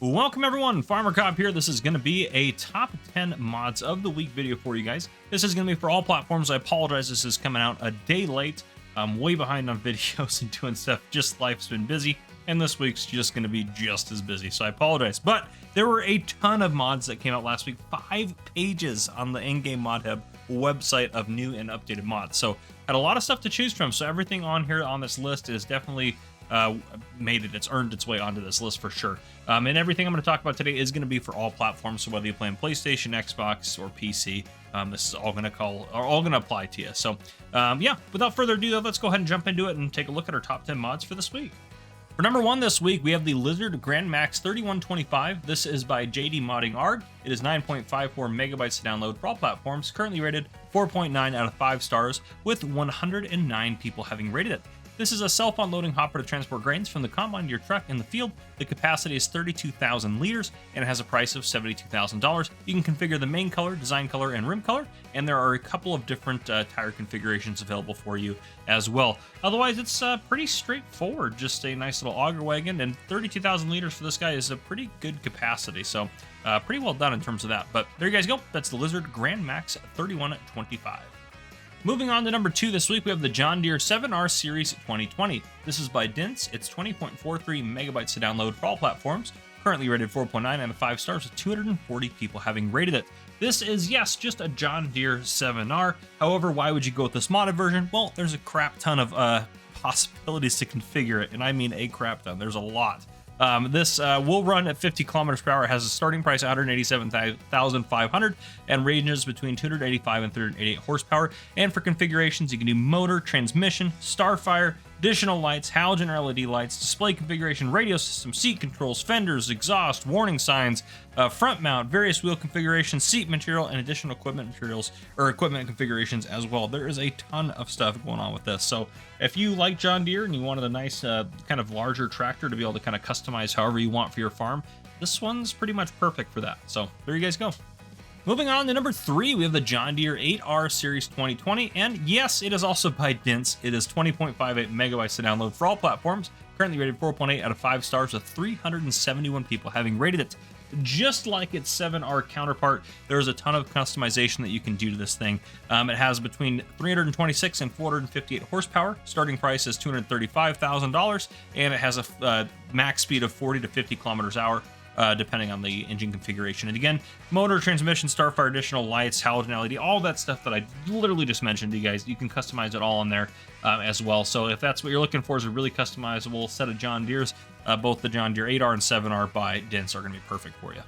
Welcome everyone, Farmer Cop here. This is going to be a top 10 mods of the week video for you guys. This is going to be for all platforms. I apologize, this is coming out a day late. I'm way behind on videos and doing stuff, just life's been busy, and this week's just going to be just as busy, so I apologize. But there were a ton of mods that came out last week, 5 pages on the in-game mod hub website of new and updated mods. So had a lot of stuff to choose from, so everything on here on this list is definitely it's earned its way onto this list for sure. And everything I'm going to talk about today is going to be for all platforms. So whether you play on PlayStation, Xbox, or PC, this is all going to apply to you. So yeah, without further ado, though, let's go ahead and jump into it and take a look at our top 10 mods for this week. For number 1 this week, we have the Lizard Grand Max 3125. This is by JD Modding ARG. It is 9.54 megabytes to download for all platforms, currently rated 4.9 out of 5 stars, with 109 people having rated it. This is a self-unloading hopper to transport grains from the combine to your truck in the field. The capacity is 32,000 liters, and it has a price of $72,000. You can configure the main color, design color, and rim color, and there are a couple of different tire configurations available for you as well. Otherwise, it's pretty straightforward, just a nice little auger wagon, and 32,000 liters for this guy is a pretty good capacity, so pretty well done in terms of that. But there you guys go. That's the Lizard Grand Max 3125. Moving on to number 2 this week, we have the John Deere 7R Series 2020. This is by Dense. It's 20.43 megabytes to download for all platforms, currently rated 4.9 out of 5 stars with 240 people having rated it. This is, yes, just a John Deere 7R. However, why would you go with this modded version? Well, there's a crap ton of possibilities to configure it, and I mean a crap ton. There's a lot. This will run at 50 kilometers per hour. It has a starting price of $187,500 and ranges between 285 and 388 horsepower. And for configurations, you can do motor, transmission, Starfire, additional lights, halogen or LED lights, display configuration, radio system, seat controls, fenders, exhaust, warning signs, front mount, various wheel configurations, seat material, and additional equipment materials or equipment configurations as well. There is a ton of stuff going on with this. So if you like John Deere and you wanted a nice kind of larger tractor to be able to kind of customize however you want for your farm, this one's pretty much perfect for that. So there you guys go. Moving on to number 3, we have the John Deere 8R Series 2020, and yes, it is also by Dense. It is 20.58 megabytes to download for all platforms, currently rated 4.8 out of 5 stars with 371 people having rated it. Just like its 7R counterpart, there's a ton of customization that you can do to this thing. It has between 326 and 458 horsepower. Starting price is $235,000, and it has a max speed of 40 to 50 kilometers an hour. Depending on the engine configuration. And again, motor, transmission, Starfire, additional lights, halogen LED, all that stuff that I literally just mentioned to you guys, you can customize it all in there as well. So if that's what you're looking for, is a really customizable set of John Deeres, both the John Deere 8R and 7R by Dense are going to be perfect for you.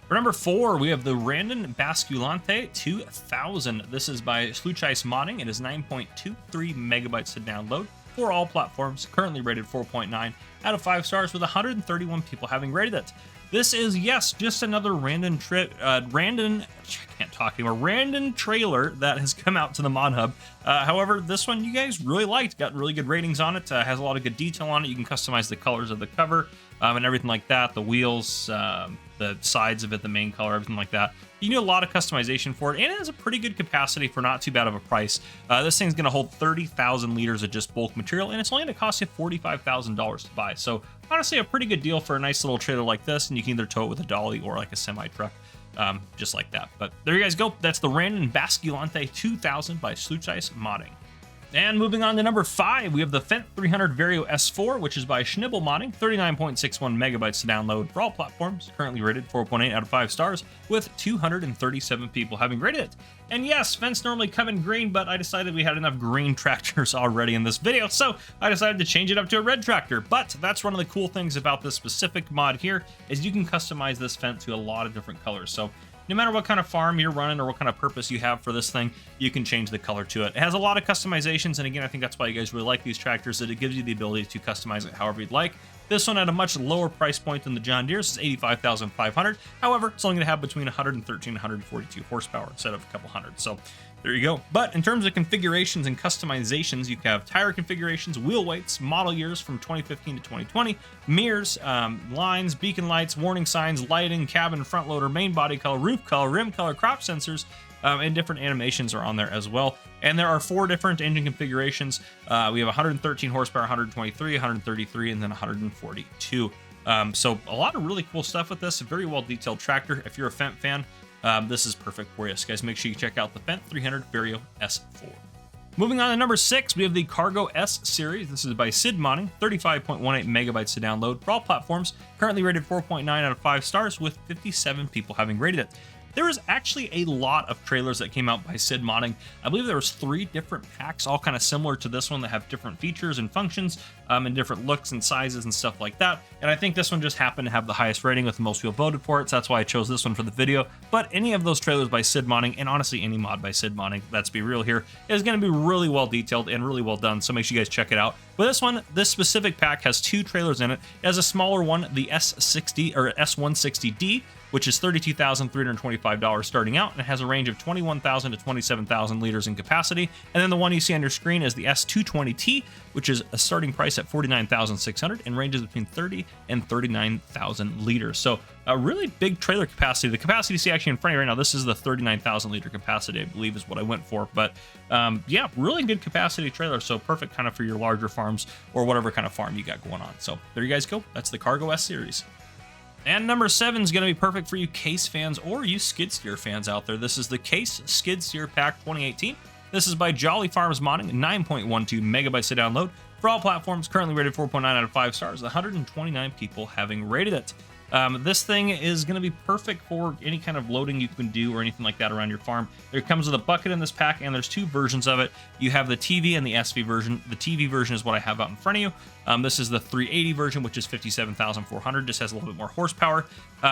For number 4, we have the Randon Basculante 2000. This is by Sluchice Modding. It is 9.23 megabytes to download for all platforms, currently rated 4.9 out of 5 stars with 131 people having rated it. This is, yes, just another random trailer that has come out to the mod hub. However, this one you guys really liked, got really good ratings on it, has a lot of good detail on it. You can customize the colors of the cover and everything like that, the wheels, the sides of it, the main color, everything like that. You can do a lot of customization for it, and it has a pretty good capacity for not too bad of a price. This thing's going to hold 30,000 liters of just bulk material, and it's only going to cost you $45,000 to buy. So honestly, a pretty good deal for a nice little trailer like this, and you can either tow it with a dolly or like a semi-truck, just like that. But there you guys go. That's the Randon Basculante 2000 by Sluchice Modding. And moving on to number 5, we have the Fent 300 Vario S4, which is by Schnibble Modding, 39.61 megabytes to download for all platforms, currently rated 4.8 out of 5 stars, with 237 people having rated it. And yes, Fents normally come in green, but I decided we had enough green tractors already in this video, so I decided to change it up to a red tractor. But that's one of the cool things about this specific mod here, is you can customize this Fent to a lot of different colors. So no matter what kind of farm you're running or what kind of purpose you have for this thing, you can change the color to it. It has a lot of customizations, and again, I think that's why you guys really like these tractors, that it gives you the ability to customize it however you'd like. This one at a much lower price point than the John Deere's, is $85,500. However, it's only going to have between 113 and 142 horsepower instead of a couple hundred. So there you go. But in terms of configurations and customizations, you can have tire configurations, wheel weights, model years from 2015 to 2020, mirrors, lines, beacon lights, warning signs, lighting, cabin, front loader, main body color, roof color, rim color, crop sensors, and different animations are on there as well. And there are 4 different engine configurations. We have 113 horsepower, 123, 133, and then 142. So a lot of really cool stuff with this. A very well detailed tractor. If you're a Fent fan, this is perfect for you. So guys, make sure you check out the Fent 300 Vario S4. Moving on to number 6, we have the Cargo S series. This is by Sid Modding, 35.18 megabytes to download for all platforms, currently rated 4.9 out of 5 stars with 57 people having rated it. There is actually a lot of trailers that came out by Sid Modding. I believe there was 3 different packs, all kind of similar to this one, that have different features and functions and different looks and sizes and stuff like that. And I think this one just happened to have the highest rating with the most people voted for it, so that's why I chose this one for the video. But any of those trailers by Sid Modding, and honestly any mod by Sid Modding, let's be real here, is going to be really well detailed and really well done, so make sure you guys check it out. But this one, this specific pack has 2 trailers in it. It has a smaller one, the S60 or S160D, which is $32,325 starting out, and it has a range of 21,000 to 27,000 liters in capacity. And then the one you see on your screen is the S220T, which is a starting price at $49,600 and ranges between 30 and 39,000 liters. So a really big trailer capacity. The capacity you see actually in front of you right now, this is the 39,000 liter capacity, I believe is what I went for. But yeah, really good capacity trailer. So perfect kind of for your larger farms or whatever kind of farm you got going on. So there you guys go. That's the Cargo S series. And number 7 is going to be perfect for you Case fans or you skid steer fans out there. This is the Case Skid Steer Pack 2018. This is by Jolly Farms Modding, 9.12 megabytes to download for all platforms, currently rated 4.9 out of 5 stars, 129 people having rated it. This thing is going to be perfect for any kind of loading you can do or anything like that around your farm. It comes with a bucket in this pack, and there's 2 versions of it. You have the TV and the SV version. The TV version is what I have out in front of you. This is the 380 version, which is 57,400. Just has a little bit more horsepower.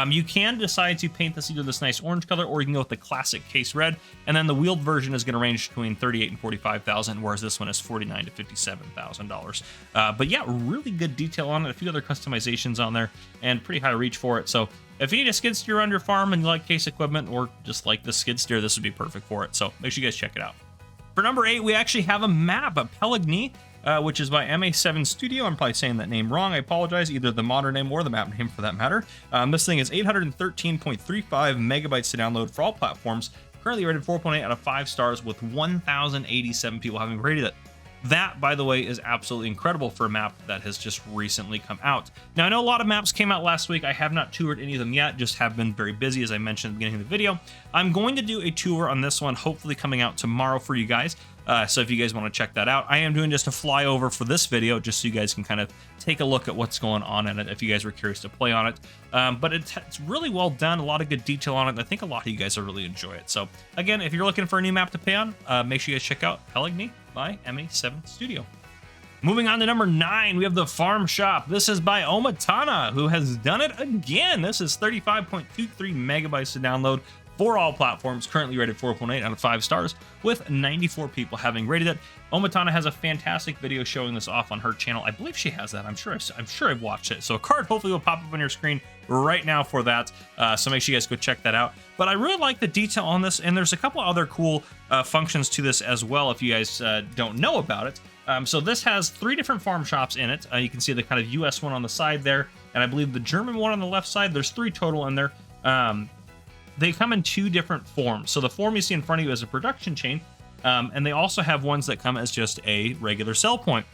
You can decide to paint this either this nice orange color, or you can go with the classic Case red. And then the wheeled version is going to range between 38 and 45,000, whereas this one is 49 to 57,000 dollars. But yeah, really good detail on it. A few other customizations on there, and pretty high reach for it. So if you need a skid steer on your farm and you like Case equipment, or just like the skid steer, this would be perfect for it. So make sure you guys check it out. For number 8, we actually have a map, a Pelig Me, which is by MA7 Studio. I'm probably saying that name wrong. I apologize, either the modern name or the map name for that matter. This thing is 813.35 megabytes to download for all platforms, currently rated 4.8 out of 5 stars with 1,087 people having rated it. That, by the way, is absolutely incredible for a map that has just recently come out. Now, I know a lot of maps came out last week. I have not toured any of them yet, just have been very busy, as I mentioned at the beginning of the video. I'm going to do a tour on this one, hopefully coming out tomorrow for you guys. So if you guys want to check that out, I am doing just a flyover for this video, just so you guys can kind of take a look at what's going on in it if you guys were curious to play on it. But it's really well done, a lot of good detail on it, and I think a lot of you guys will really enjoy it. So again, if you're looking for a new map to play on, make sure you guys check out Pelig Me by MA7 Studio. Moving on to number 9, we have the Farm Shop. This is by Omatana, who has done it again. This is 35.23 megabytes to download for all platforms, currently rated 4.8 out of 5 stars, with 94 people having rated it. Omatana has a fantastic video showing this off on her channel. I believe she has that. I'm sure I've watched it. So a card hopefully will pop up on your screen right now for that. So make sure you guys go check that out. But I really like the detail on this, and there's a couple other cool functions to this as well if you guys don't know about it. So this has 3 different farm shops in it. You can see the kind of US one on the side there, and I believe the German one on the left side. There's 3 total in there. They come in 2 different forms. So the form you see in front of you is a production chain, and they also have ones that come as just a regular sell point.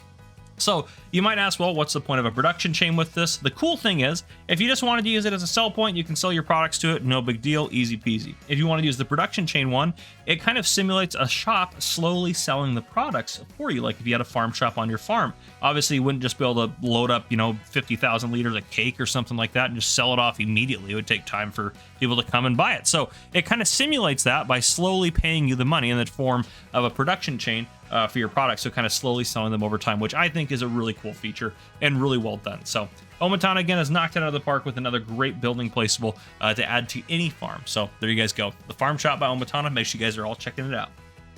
So you might ask, well, what's the point of a production chain with this? The cool thing is, if you just wanted to use it as a sell point, you can sell your products to it, no big deal, easy peasy. If you want to use the production chain one, it kind of simulates a shop slowly selling the products for you, like if you had a farm shop on your farm. Obviously, you wouldn't just be able to load up, 50,000 liters of cake or something like that and just sell it off immediately. It would take time for people to come and buy it. So it kind of simulates that by slowly paying you the money in the form of a production chain for your products, so kind of slowly selling them over time, which I think is a really cool feature and really well done. So Omatana again has knocked it out of the park with another great building placeable to add to any farm. So there you guys go, the Farm Shop by Omatana. Make sure you guys are all checking it out.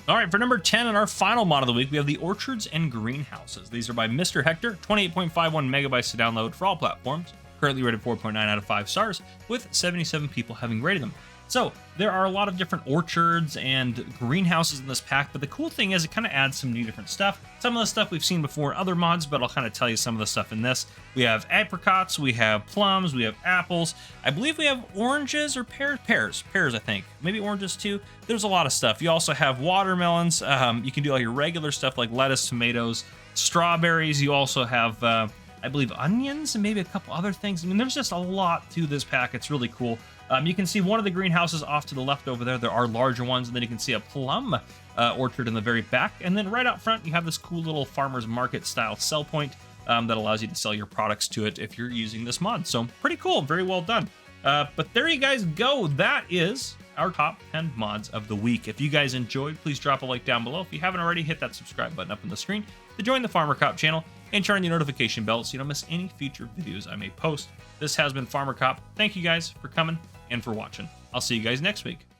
All right, for number 10 and our final mod of the week, we have the Orchards and Greenhouses. These are by Mr. Hector, 28.51 megabytes to download for all platforms, currently rated 4.9 out of 5 stars, with 77 people having rated them. So there are a lot of different orchards and greenhouses in this pack, but the cool thing is it kind of adds some new different stuff. Some of the stuff we've seen before in other mods, but I'll kind of tell you some of the stuff in this. We have apricots, we have plums, we have apples. I believe we have oranges or pears, I think. Maybe oranges too. There's a lot of stuff. You also have watermelons. You can do all your regular stuff like lettuce, tomatoes, strawberries. You also have I believe onions, and maybe a couple other things. I mean, there's just a lot to this pack. It's really cool. You can see one of the greenhouses off to the left over there. There are larger ones, and then you can see a plum orchard in the very back. And then right out front, you have this cool little farmer's market style sell point that allows you to sell your products to it if you're using this mod. So pretty cool, very well done. But there you guys go. That is our top 10 mods of the week. If you guys enjoyed, please drop a like down below. If you haven't already, hit that subscribe button up on the screen to join the Farmer Cop channel and turn on the notification bell so you don't miss any future videos I may post. This has been Farmer Cop. Thank you guys for coming and for watching. I'll see you guys next week.